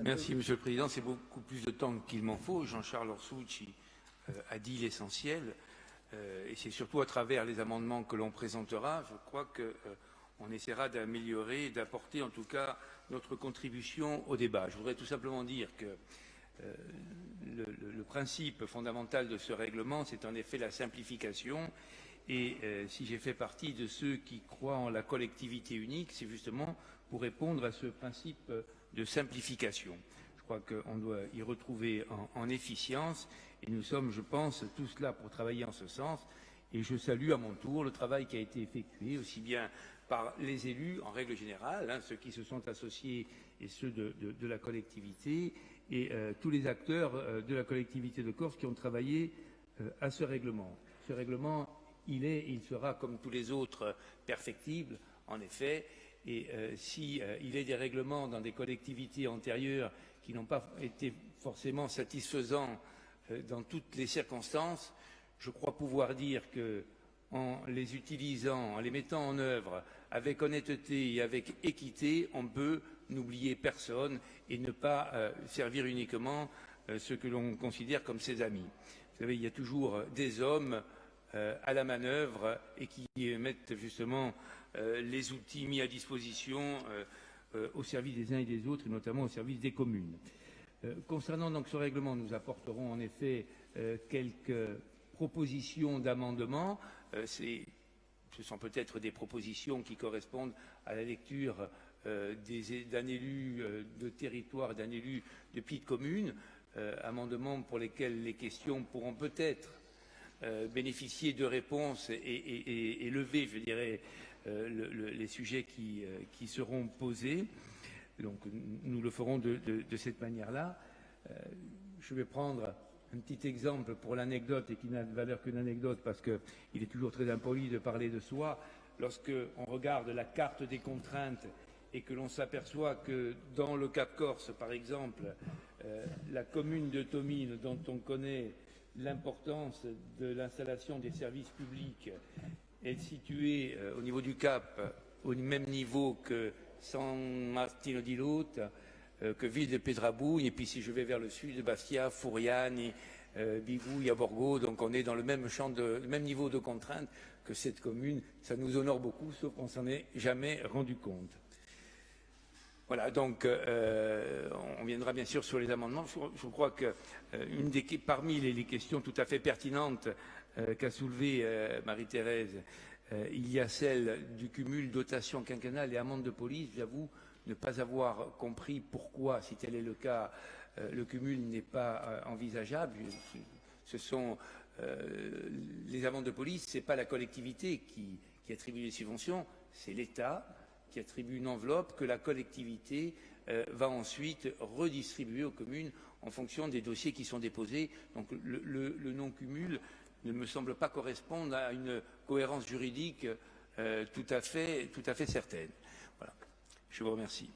Merci, Monsieur le Président. C'est beaucoup plus de temps qu'il m'en faut. Jean-Charles Orsucci a dit l'essentiel. Et c'est surtout à travers les amendements que l'on présentera, je crois qu'on essaiera d'améliorer et d'apporter en tout cas notre contribution au débat. Je voudrais tout simplement dire que le principe fondamental de ce règlement, c'est en effet la simplification. Et si j'ai fait partie de ceux qui croient en la collectivité unique, c'est justement pour répondre à ce principe de simplification. Je crois qu'on doit y retrouver en efficience et nous sommes, je pense, tous là pour travailler en ce sens. Et je salue à mon tour le travail qui a été effectué, aussi bien par les élus en règle générale, ceux qui se sont associés et ceux de la collectivité, et tous les acteurs de la collectivité de Corse qui ont travaillé à ce règlement. Ce règlement, il sera, comme tous les autres, perfectible, en effet, et s'il est des règlements dans des collectivités antérieures qui n'ont pas été forcément satisfaisants dans toutes les circonstances, je crois pouvoir dire qu'en les utilisant, en les mettant en œuvre avec honnêteté et avec équité, on peut n'oublier personne et ne pas servir uniquement ceux que l'on considère comme ses amis. Vous savez, il y a toujours des hommes à la manœuvre et qui mettent justement les outils mis à disposition au service des uns et des autres, et notamment au service des communes. Concernant donc ce règlement, nous apporterons en effet quelques propositions d'amendement. Ce sont peut-être des propositions qui correspondent à la lecture d'un élu de territoire, d'un élu de petites communes, amendements pour lesquels les questions pourront peut-être bénéficier de réponses et lever, je dirais, les sujets qui seront posés. Donc nous le ferons de cette manière-là. Je vais prendre un petit exemple pour l'anecdote et qui n'a de valeur qu'une anecdote parce qu'il est toujours très impoli de parler de soi. Lorsque on regarde la carte des contraintes et que l'on s'aperçoit que dans le Cap Corse, par exemple, la commune de Tomine, dont on connaît l'importance de l'installation des services publics, est située au niveau du Cap au même niveau que San Martino di Lota, que Ville de Pietrabugno, et puis si je vais vers le sud, Bastia, Furiani, Biguglia, Borgo, donc on est dans le même niveau de contraintes que cette commune. Ça nous honore beaucoup, sauf qu'on s'en est jamais rendu compte. Voilà, donc on viendra bien sûr sur les amendements. Je crois que parmi les questions tout à fait pertinentes qu'a soulevées Marie-Thérèse, il y a celle du cumul dotation quinquennale et amende de police. J'avoue ne pas avoir compris pourquoi, si tel est le cas, le cumul n'est pas envisageable. Ce sont les amendes de police, ce n'est pas la collectivité qui attribue les subventions, c'est l'État qui attribue une enveloppe que la collectivité va ensuite redistribuer aux communes en fonction des dossiers qui sont déposés. Donc le non-cumul ne me semble pas correspondre à une cohérence juridique tout à fait certaine. Voilà. Je vous remercie.